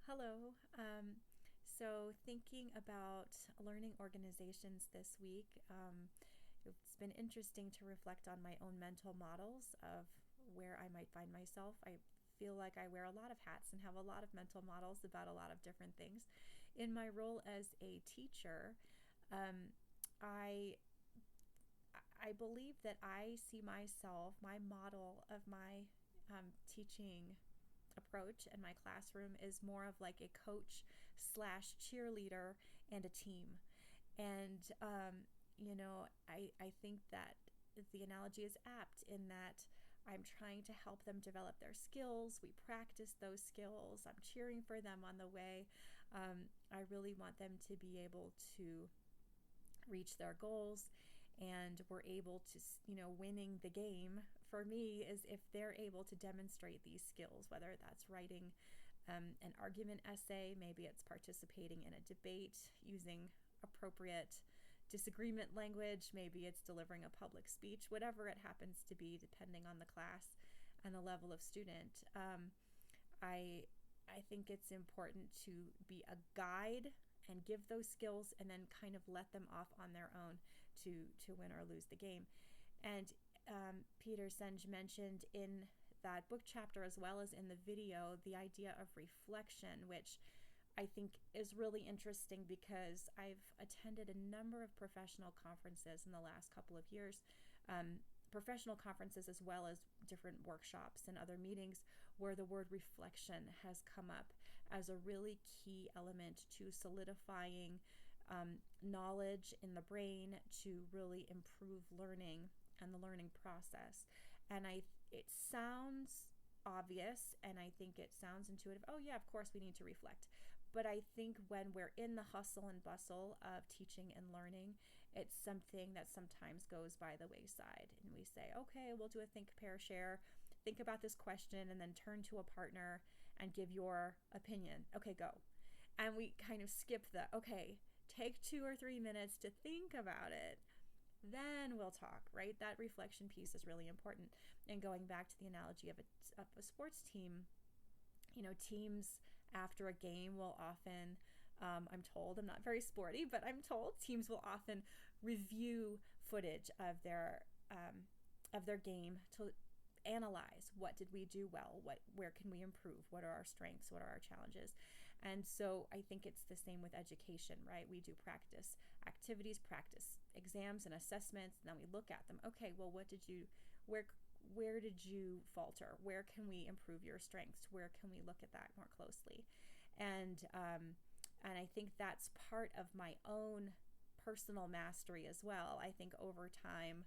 Hello. So, thinking about learning organizations this week, it's been interesting to reflect on my own mental models of where I might find myself. I feel like I wear a lot of hats and have a lot of mental models about a lot of different things. In my role as a teacher, um, I I believe that I see myself, my model of my teaching approach in my classroom is more of like a coach slash cheerleader and a team. And, I think that the analogy is apt in that I'm trying to help them develop their skills. We practice those skills. I'm cheering for them on the way. I really want them to be able to reach their goals, and we're able to, winning the game for me is if they're able to demonstrate these skills, whether that's writing an argument essay, maybe it's participating in a debate using appropriate disagreement language, maybe it's delivering a public speech, whatever it happens to be, depending on the class and the level of student. I I think it's important to be a guide and give those skills and then kind of let them off on their own to win or lose the game. And Peter Senge mentioned in that book chapter, as well as in the video, the idea of reflection, which I think is really interesting because I've attended a number of professional conferences in the last couple of years, professional conferences as well as different workshops and other meetings where the word reflection has come up as a really key element to solidifying knowledge in the brain to really improve learning and the learning process. And it sounds obvious and I think it sounds intuitive. Oh yeah, of course we need to reflect. But I think when we're in the hustle and bustle of teaching and learning, it's something that sometimes goes by the wayside. And we say, okay, we'll do a think, pair, share, think about this question, and then turn to a partner and give your opinion. Okay, go. And we kind of skip the, okay, take 2 or 3 minutes to think about it, then we'll talk, right? That reflection piece is really important. And going back to the analogy of a sports team, teams after a game will often, I'm told, I'm not very sporty, but I'm told teams will often review footage of their game to analyze what did we do well, where can we improve, what are our strengths, what are our challenges. And so I think it's the same with education, right? We do practice activities, practice exams and assessments, and then we look at them. Okay, well, where did you falter? Where can we improve your strengths? Where can we look at that more closely? And I think that's part of my own personal mastery as well. I think over time,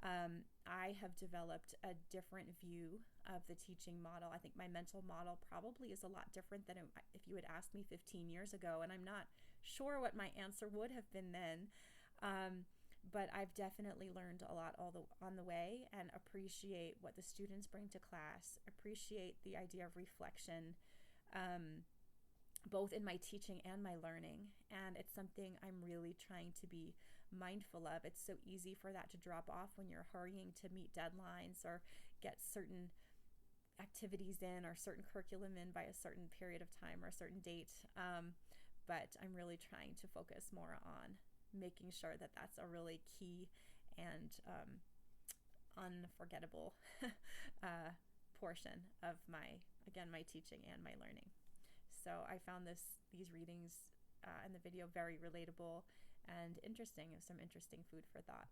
I have developed a different view of the teaching model. I think my mental model probably is a lot different than if you had asked me 15 years ago, and I'm not sure what my answer would have been then. But I've definitely learned a lot on the way, and appreciate what the students bring to class, appreciate the idea of reflection, both in my teaching and my learning. And it's something I'm really trying to be mindful of. It's so easy for that to drop off when you're hurrying to meet deadlines or get certain activities in or certain curriculum in by a certain period of time or a certain date. But I'm really trying to focus more on making sure that that's a really key and unforgettable portion of my teaching and my learning. So I found these readings in the video very relatable and interesting. It was some interesting food for thought.